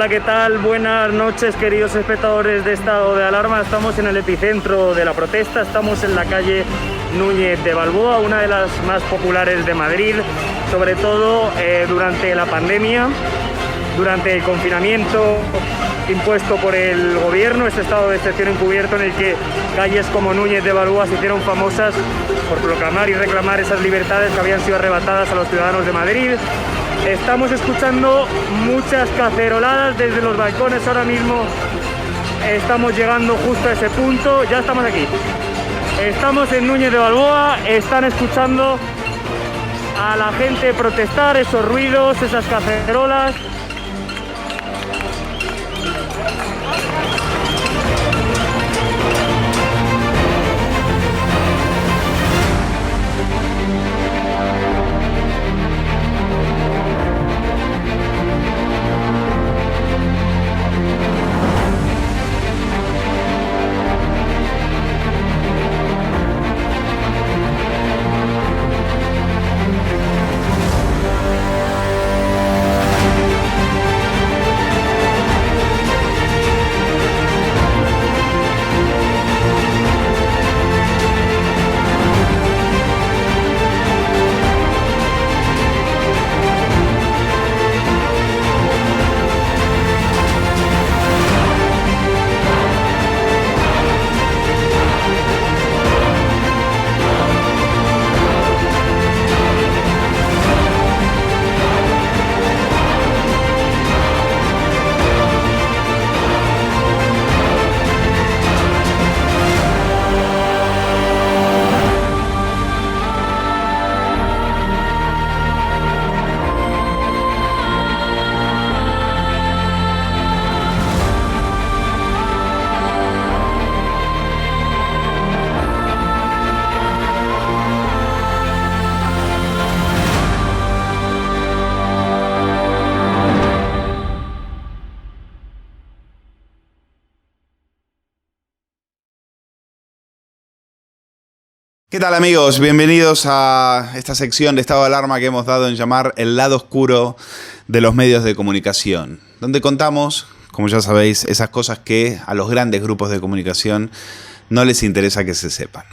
Hola, ¿qué tal? Buenas noches, queridos espectadores de Estado de Alarma. Estamos en el epicentro de la protesta, estamos en la calle Núñez de Balboa, una de las más populares de Madrid, sobre todo durante la pandemia, durante el confinamiento impuesto por el gobierno, ese estado de excepción encubierto en el que calles como Núñez de Balboa se hicieron famosas por proclamar y reclamar esas libertades que habían sido arrebatadas a los ciudadanos de Madrid. Estamos escuchando muchas caceroladas desde los balcones ahora mismo. Estamos llegando justo a ese punto. Ya estamos aquí. Estamos en Núñez de Balboa. Están escuchando a la gente protestar, esos ruidos, esas cacerolas. ¿Qué tal, amigos? Bienvenidos a esta sección de Estado de Alarma que hemos dado en llamar el lado oscuro de los medios de comunicación, donde contamos, como ya sabéis, esas cosas que a los grandes grupos de comunicación no les interesa que se sepan.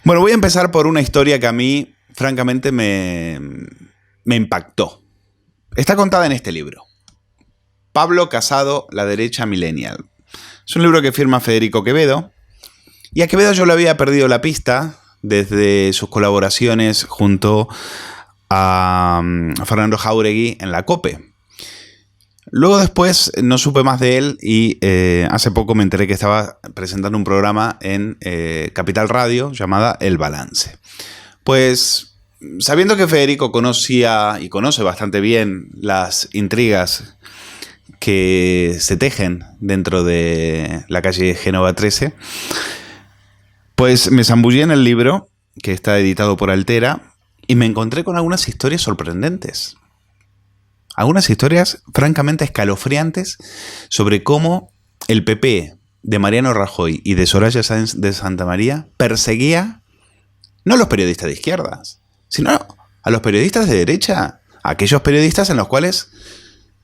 Bueno, voy a empezar por una historia que a mí, francamente, me impactó. Está contada en este libro. Pablo Casado, La derecha millennial. Es un libro que firma Federico Quevedo. Y a Quevedo yo le había perdido la pista desde sus colaboraciones junto a Fernando Jáuregui en la COPE. Luego después no supe más de él y hace poco me enteré que estaba presentando un programa en Capital Radio llamada El Balance. Pues sabiendo que Federico conocía y conoce bastante bien las intrigas que se tejen dentro de la calle Génova 13, pues me zambullí en el libro, que está editado por Altera, y me encontré con algunas historias sorprendentes. Algunas historias francamente escalofriantes sobre cómo el PP de Mariano Rajoy y de Soraya Sáenz de Santamaría perseguía no a los periodistas de izquierdas, sino a los periodistas de derecha, a aquellos periodistas en los cuales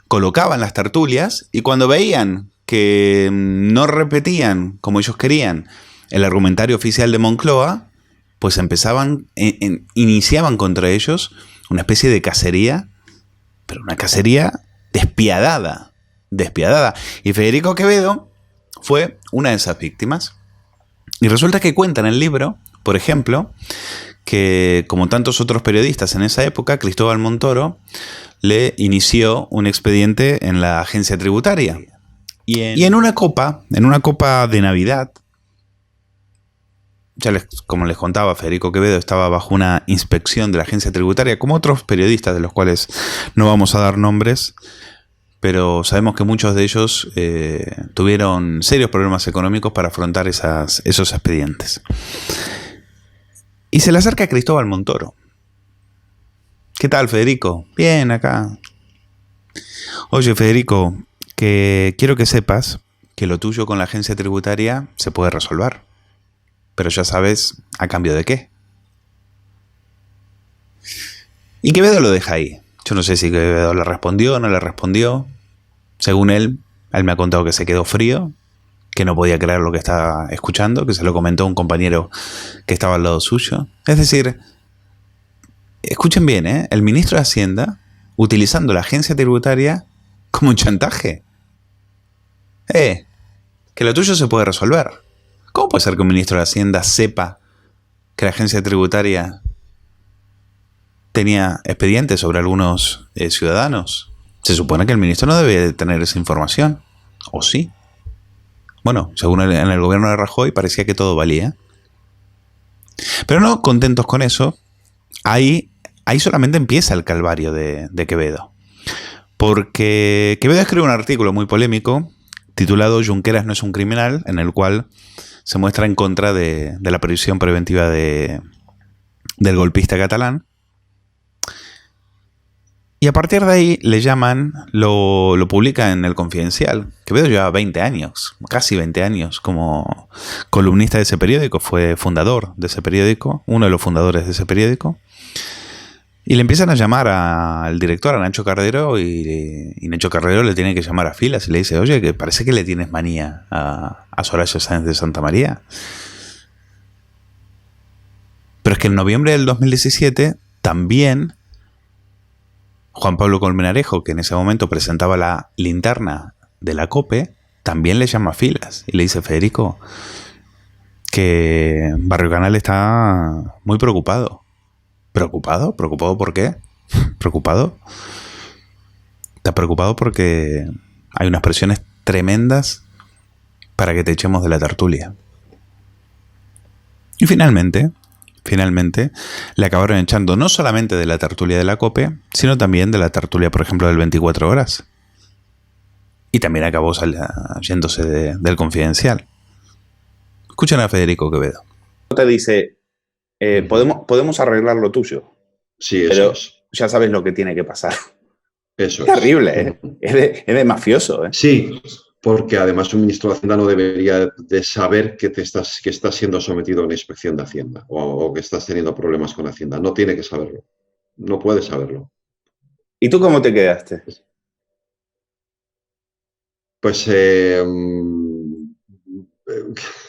colocaban las tertulias y cuando veían que no repetían como ellos querían el argumentario oficial de Moncloa, pues iniciaban contra ellos una especie de cacería, pero una cacería despiadada. Y Federico Quevedo fue una de esas víctimas. Y resulta que cuenta en el libro, por ejemplo, que como tantos otros periodistas en esa época, Cristóbal Montoro le inició un expediente en la agencia tributaria. Y en una copa de Navidad, como les contaba, Federico Quevedo estaba bajo una inspección de la agencia tributaria, como otros periodistas de los cuales no vamos a dar nombres, pero sabemos que muchos de ellos tuvieron serios problemas económicos para afrontar esos expedientes. Y se le acerca a Cristóbal Montoro. ¿Qué tal, Federico? Bien, acá. Oye, Federico, que quiero que sepas que lo tuyo con la agencia tributaria se puede resolver. Pero ya sabes, ¿a cambio de qué? Y Quevedo lo deja ahí. Yo no sé si Quevedo le respondió o no le respondió. Según él me ha contado que se quedó frío, que no podía creer lo que estaba escuchando, que se lo comentó un compañero que estaba al lado suyo. Es decir, escuchen bien, el ministro de Hacienda utilizando la agencia tributaria como un chantaje. Que lo tuyo se puede resolver. ¿Cómo puede ser que un ministro de Hacienda sepa que la agencia tributaria tenía expedientes sobre algunos ciudadanos? Se supone que el ministro no debe tener esa información. ¿O sí? Bueno, según en el gobierno de Rajoy parecía que todo valía. Pero no contentos con eso, ahí solamente empieza el calvario de Quevedo. Porque Quevedo escribe un artículo muy polémico titulado Junqueras no es un criminal, en el cual se muestra en contra de la prisión preventiva del golpista catalán. Y a partir de ahí le llaman, lo publica en El Confidencial. Quevedo lleva 20 años, casi 20 años como columnista de ese periódico. Fue fundador de ese periódico, uno de los fundadores de ese periódico. Y le empiezan a llamar al director, a Nacho Cardero, y Nacho Cardero le tiene que llamar a filas y le dice, oye, que parece que le tienes manía a Soraya Sáenz de Santamaría. Pero es que en noviembre del 2017 también Juan Pablo Colmenarejo, que en ese momento presentaba la linterna de la COPE, también le llama a filas y le dice, Federico, que Barrio Canal está muy preocupado. ¿Preocupado? ¿Preocupado por qué? ¿Preocupado? Está preocupado porque hay unas presiones tremendas para que te echemos de la tertulia. Y finalmente, le acabaron echando no solamente de la tertulia de la COPE, sino también de la tertulia, por ejemplo, del 24 Horas. Y también acabó yéndose del Confidencial. Escuchen a Federico Quevedo. Te dice, podemos arreglar lo tuyo. Sí, eso pero es. Ya sabes lo que tiene que pasar. Eso es terrible, es de mafioso. Sí, porque además un ministro de Hacienda no debería de saber que estás siendo sometido a una inspección de Hacienda o que estás teniendo problemas con Hacienda. No tiene que saberlo. No puede saberlo. ¿Y tú cómo te quedaste? Pues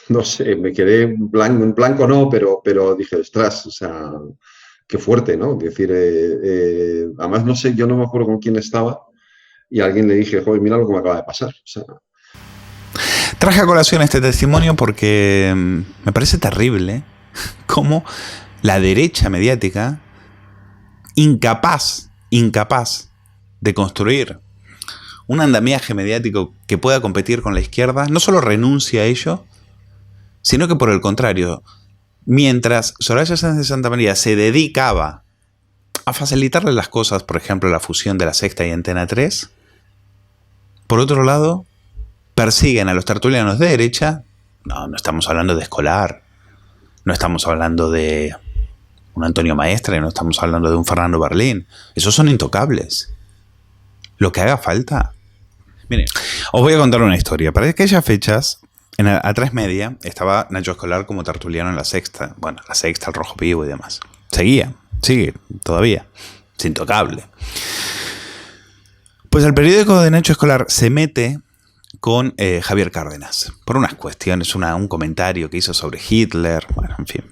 no sé, me quedé en blanco no, pero dije, ostras, o sea, qué fuerte, ¿no? Es decir, además no sé, yo no me acuerdo con quién estaba y a alguien le dije, joder, mira lo que me acaba de pasar. O sea, traje a colación este testimonio porque me parece terrible cómo la derecha mediática, incapaz de construir un andamiaje mediático que pueda competir con la izquierda, no solo renuncia a ello, sino que por el contrario, mientras Soraya Sáenz de Santamaría se dedicaba a facilitarle las cosas, por ejemplo, la fusión de La Sexta y Antena 3, por otro lado, persiguen a los tertulianos de derecha. No estamos hablando de Escolar, no estamos hablando de un Antonio Maestre, no estamos hablando de un Fernando Berlín. Esos son intocables. Lo que haga falta. Miren, os voy a contar una historia. Para aquellas fechas, en A3 Media, estaba Nacho Escolar como tertuliano en La Sexta. Bueno, La Sexta, El Rojo Vivo y demás. Sigue todavía. Es intocable. Pues el periódico de Nacho Escolar se mete con Javier Cárdenas por unas cuestiones, un comentario que hizo sobre Hitler, bueno, en fin,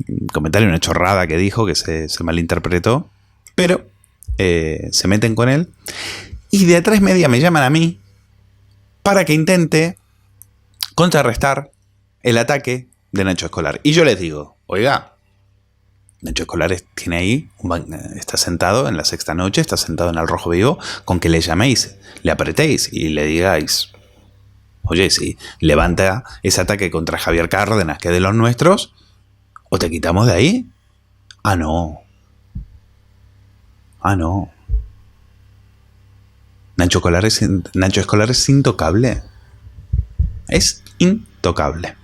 un comentario, una chorrada que dijo que se malinterpretó, pero se meten con él y de A3 Media me llaman a mí para que intente contrarrestar el ataque de Nacho Escolar. Y yo les digo, oiga, Nacho Escolar tiene ahí, está sentado en La Sexta Noche, está sentado en El Rojo Vivo, con que le llaméis, le apretéis y le digáis, oye, si levanta ese ataque contra Javier Cárdenas, que es de los nuestros, o te quitamos de ahí. Ah, no. Nacho Escolar es intocable. Es intocable.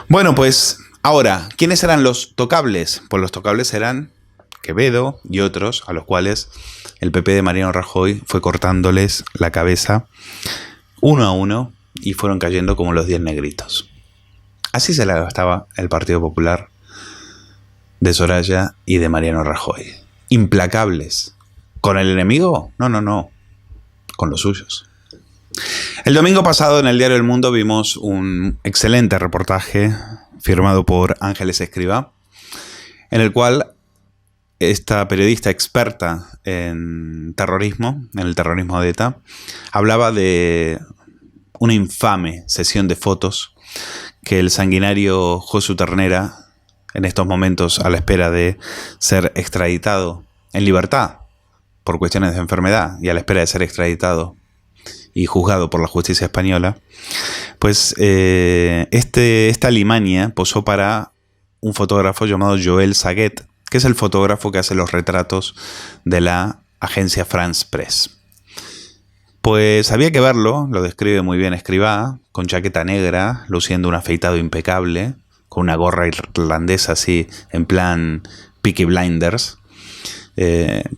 Bueno, pues ahora, ¿quiénes eran los tocables? Pues los tocables eran Quevedo y otros a los cuales el PP de Mariano Rajoy fue cortándoles la cabeza uno a uno y fueron cayendo como los 10 negritos. Así se la gastaba el Partido Popular de Soraya y de Mariano Rajoy. Implacables. ¿Con el enemigo? No. Con los suyos. El domingo pasado en el diario El Mundo vimos un excelente reportaje firmado por Ángeles Escrivá, en el cual esta periodista experta en terrorismo, en el terrorismo de ETA, hablaba de una infame sesión de fotos que el sanguinario Josu Ternera, en estos momentos a la espera de ser extraditado en libertad por cuestiones de enfermedad y a la espera de ser extraditado y juzgado por la justicia española, pues esta limaña posó para un fotógrafo llamado Joel Saguet, que es el fotógrafo que hace los retratos de la agencia France Press. Pues había que verlo, lo describe muy bien Escrivá, con chaqueta negra, luciendo un afeitado impecable, con una gorra irlandesa así, en plan Peaky Blinders,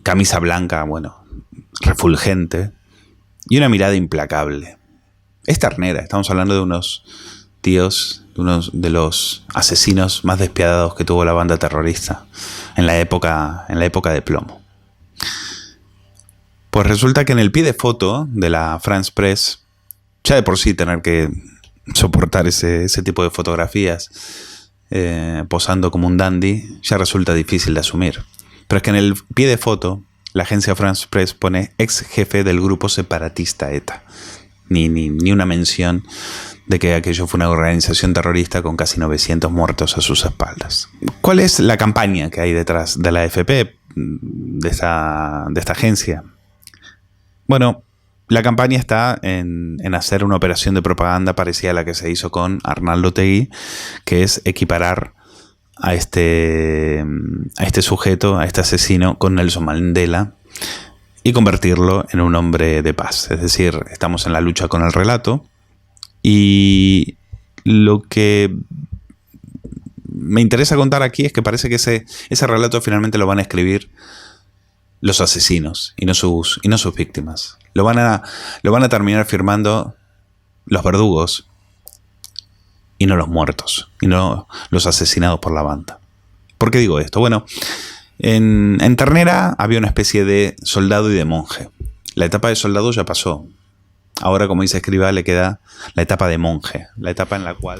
camisa blanca, bueno, refulgente, y una mirada implacable. Es ternera, estamos hablando de unos tíos, de unos de los asesinos más despiadados que tuvo la banda terrorista en la época de plomo. Pues resulta que en el pie de foto de la France Press, ya de por sí tener que soportar ese tipo de fotografías posando como un dandy, ya resulta difícil de asumir. Pero es que en el pie de foto, la agencia France Press pone ex jefe del grupo separatista ETA. Ni una mención de que aquello fue una organización terrorista con casi 900 muertos a sus espaldas. ¿Cuál es la campaña que hay detrás de la AFP, de esta agencia? Bueno, la campaña está en hacer una operación de propaganda parecida a la que se hizo con Arnaldo Otegi, que es equiparar a este sujeto, a este asesino, con Nelson Mandela y convertirlo en un hombre de paz. Es decir, estamos en la lucha con el relato y lo que me interesa contar aquí es que parece que ese relato finalmente lo van a escribir los asesinos y no sus víctimas. Lo van a terminar firmando los verdugos y no los muertos, y no los asesinados por la banda. ¿Por qué digo esto? Bueno, en Ternera había una especie de soldado y de monje. La etapa de soldado ya pasó. Ahora, como dice Escrivá, le queda la etapa de monje, la etapa en la cual...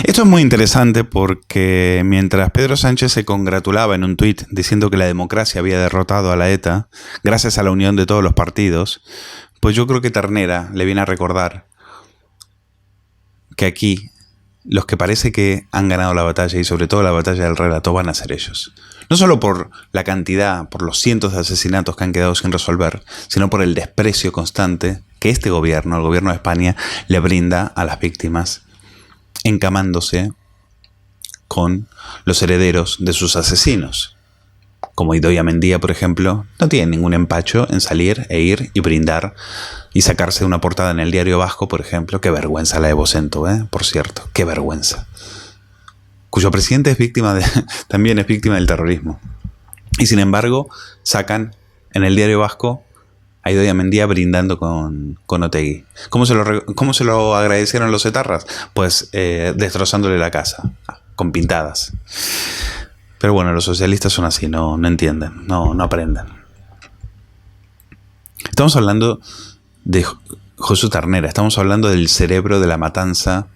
Esto es muy interesante porque mientras Pedro Sánchez se congratulaba en un tuit diciendo que la democracia había derrotado a la ETA gracias a la unión de todos los partidos, pues yo creo que Ternera le viene a recordar que aquí los que parece que han ganado la batalla y sobre todo la batalla del relato van a ser ellos. No solo por la cantidad, por los cientos de asesinatos que han quedado sin resolver, sino por el desprecio constante que este gobierno, el gobierno de España, le brinda a las víctimas, encamándose con los herederos de sus asesinos. Como Idoia Mendia, por ejemplo, no tiene ningún empacho en salir e ir y brindar y sacarse una portada en el Diario Vasco, por ejemplo. Qué vergüenza la de Vocento, por cierto, qué vergüenza. Cuyo presidente es también es víctima del terrorismo. Y sin embargo, sacan en el Diario Vasco a Idoia Mendia brindando con Otegi. ¿Cómo se lo agradecieron los etarras? Pues destrozándole la casa, con pintadas. Pero bueno, los socialistas son así, no entienden, no aprenden. Estamos hablando de Josu Ternera, estamos hablando del cerebro de la matanza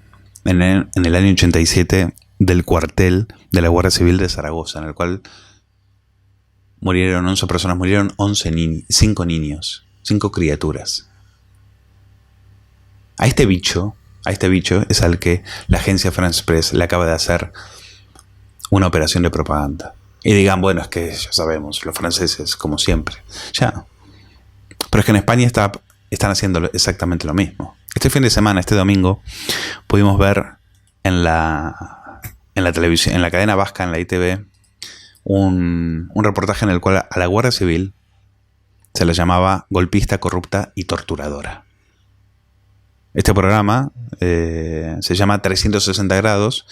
en el año 87 del cuartel de la Guardia Civil de Zaragoza, en el cual murieron 11 personas, murieron 5 niños, 5 criaturas. A este bicho es al que la agencia France Press le acaba de hacer una operación de propaganda. Y digan, bueno, es que ya sabemos, los franceses, como siempre. Ya. Pero es que en España están haciendo exactamente lo mismo. Este fin de semana, este domingo, pudimos ver en la televisión, en la cadena vasca, en la ITV, un reportaje en el cual a la Guardia Civil se la llamaba golpista, corrupta y torturadora. Este programa se llama 360 grados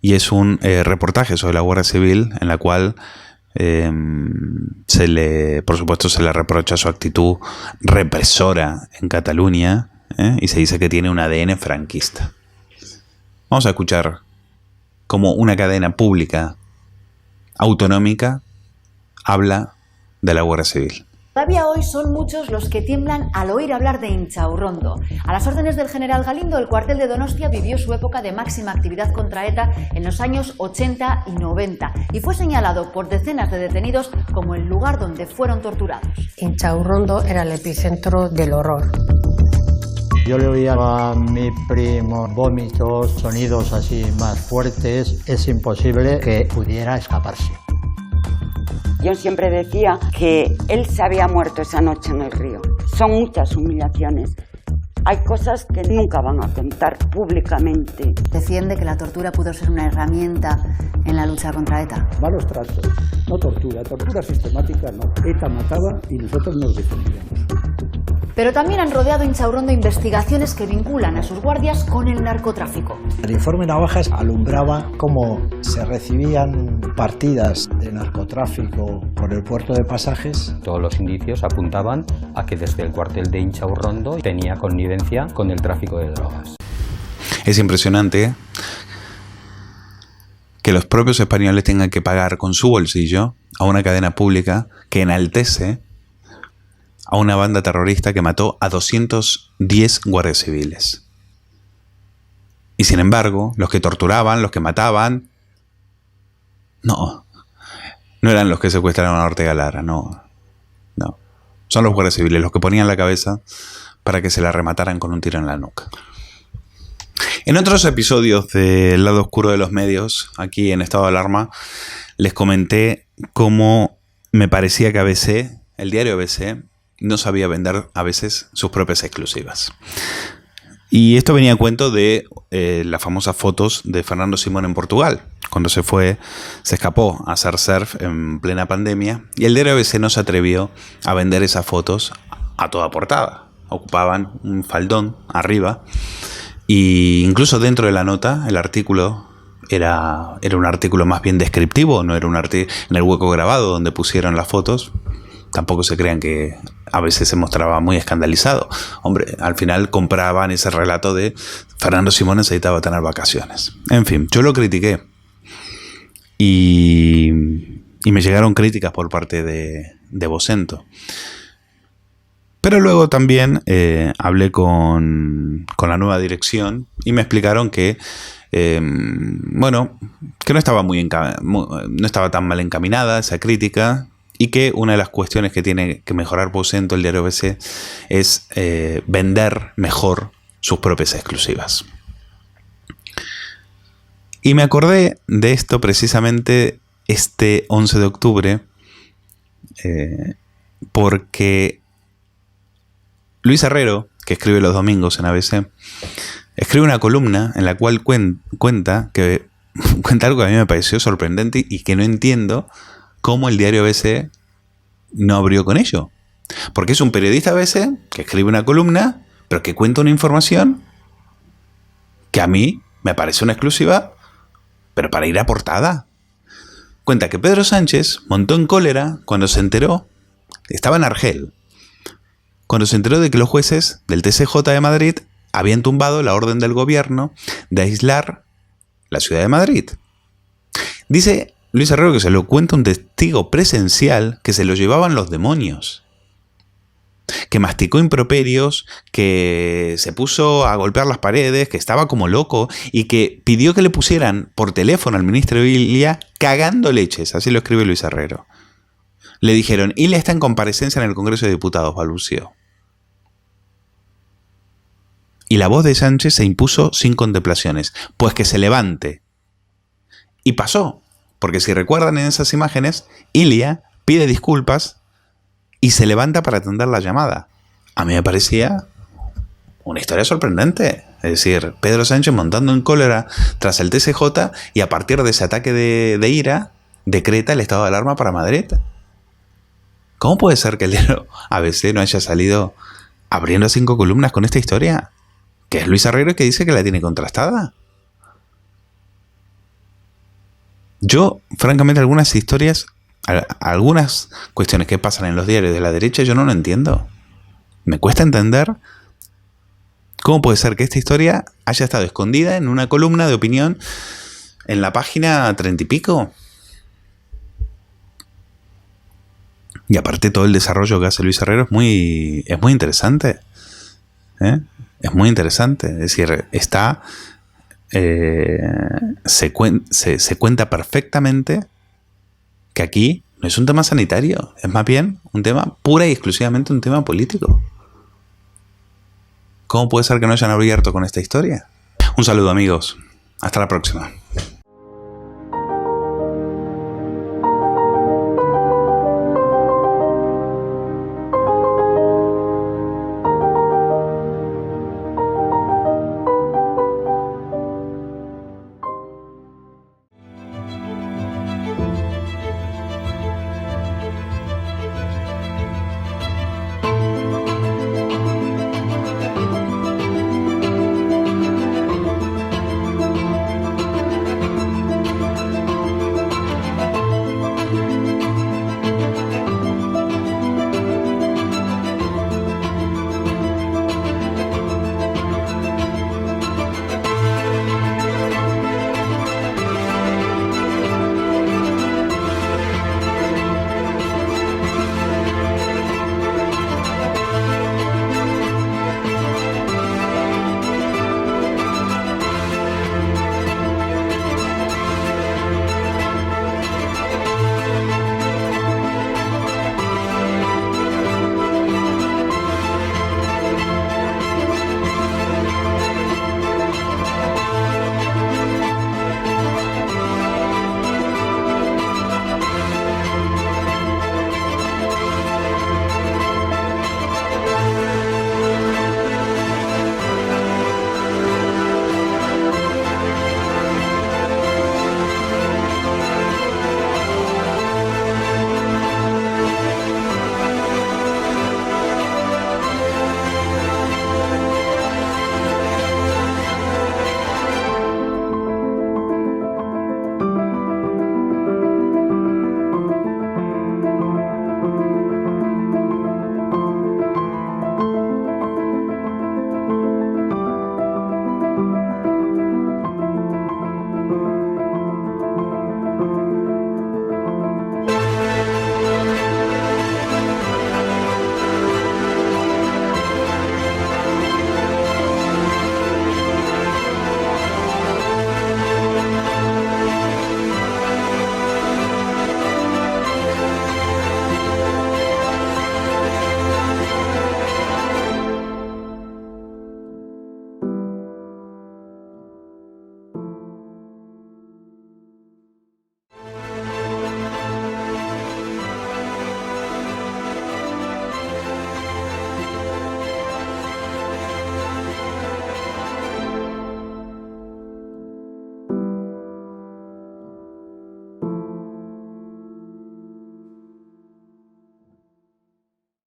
y es un reportaje sobre la Guardia Civil en la cual por supuesto se le reprocha su actitud represora en Cataluña y se dice que tiene un ADN franquista. Vamos a escuchar cómo una cadena pública autonómica habla de la Guardia Civil. Todavía hoy son muchos los que tiemblan al oír hablar de Inchaurrondo. A las órdenes del general Galindo, el cuartel de Donostia vivió su época de máxima actividad contra ETA en los años 80 y 90 y fue señalado por decenas de detenidos como el lugar donde fueron torturados. Inchaurrondo era el epicentro del horror. Yo le oía a mi primo vómitos, sonidos así más fuertes. Es imposible que pudiera escaparse. Yo siempre decía que él se había muerto esa noche en el río. Son muchas humillaciones. Hay cosas que nunca van a contar públicamente. Defiende que la tortura pudo ser una herramienta en la lucha contra ETA. Malos tratos, no tortura. Tortura sistemática no. ETA mataba y nosotros nos defendíamos. Pero también han rodeado Inchaurrondo investigaciones que vinculan a sus guardias con el narcotráfico. El informe Navajas alumbraba cómo se recibían partidas de narcotráfico por el puerto de Pasajes. Todos los indicios apuntaban a que desde el cuartel de Inchaurrondo tenía connivencia con el tráfico de drogas. Es impresionante que los propios españoles tengan que pagar con su bolsillo a una cadena pública que enaltece a una banda terrorista que mató a 210 guardias civiles. Y sin embargo, los que torturaban, los que mataban, no eran los que secuestraron a Ortega Lara, no. Son los guardias civiles los que ponían la cabeza para que se la remataran con un tiro en la nuca. En otros episodios del lado oscuro de los medios, aquí en Estado de Alarma, les comenté cómo me parecía que ABC, el diario ABC, no sabía vender a veces sus propias exclusivas. Y esto venía a cuento de las famosas fotos de Fernando Simón en Portugal, cuando se escapó a hacer surf en plena pandemia, y el diario ABC no se atrevió a vender esas fotos a toda portada. Ocupaban un faldón arriba, y incluso dentro de la nota, el artículo era un artículo más bien descriptivo, no era un artículo en el hueco grabado donde pusieron las fotos. Tampoco se crean que a veces se mostraba muy escandalizado. Hombre, al final compraban ese relato de Fernando Simón necesitaba tener vacaciones. En fin, yo lo critiqué. Y me llegaron críticas por parte de Vocento. Pero luego también hablé con la nueva dirección y me explicaron que que no estaba no estaba tan mal encaminada esa crítica. Y que una de las cuestiones que tiene que mejorar Vocento, el diario ABC, es vender mejor sus propias exclusivas. Y me acordé de esto precisamente este 11 de octubre, porque Luis Herrero, que escribe los domingos en ABC, escribe una columna en la cual cuenta algo que a mí me pareció sorprendente y que no entiendo cómo el diario ABC no abrió con ello. Porque es un periodista ABC que escribe una columna, pero que cuenta una información que a mí me parece una exclusiva, pero para ir a portada. Cuenta que Pedro Sánchez montó en cólera cuando se enteró, estaba en Argel, cuando se enteró de que los jueces del TSJ de Madrid habían tumbado la orden del gobierno de aislar la ciudad de Madrid. Dice Luis Herrero que se lo cuenta un testigo presencial que se lo llevaban los demonios, que masticó improperios, que se puso a golpear las paredes, que estaba como loco y que pidió que le pusieran por teléfono al ministro Ilia cagando leches, así lo escribe Luis Herrero. Le dijeron, Ilia está en comparecencia en el Congreso de Diputados, balbuceó. Y la voz de Sánchez se impuso sin contemplaciones, pues que se levante. Y pasó. Porque si recuerdan en esas imágenes, Ilia pide disculpas y se levanta para atender la llamada. A mí me parecía una historia sorprendente. Es decir, Pedro Sánchez montando en cólera tras el TSJ y a partir de ese ataque de ira, decreta el estado de alarma para Madrid. ¿Cómo puede ser que el diario ABC no haya salido abriendo 5 columnas con esta historia? Que es Luis Herrero que dice que la tiene contrastada. Yo, francamente, algunas historias, algunas cuestiones que pasan en los diarios de la derecha, yo no lo entiendo. Me cuesta entender cómo puede ser que esta historia haya estado escondida en una columna de opinión en la página 30 y pico. Y aparte todo el desarrollo que hace Luis Herrero es muy interesante. Es muy interesante. Es decir, está... se cuenta perfectamente que aquí no es un tema sanitario, es más bien un tema pura y exclusivamente un tema político. ¿Cómo puede ser que no hayan abierto con esta historia? Un saludo, amigos. Hasta la próxima.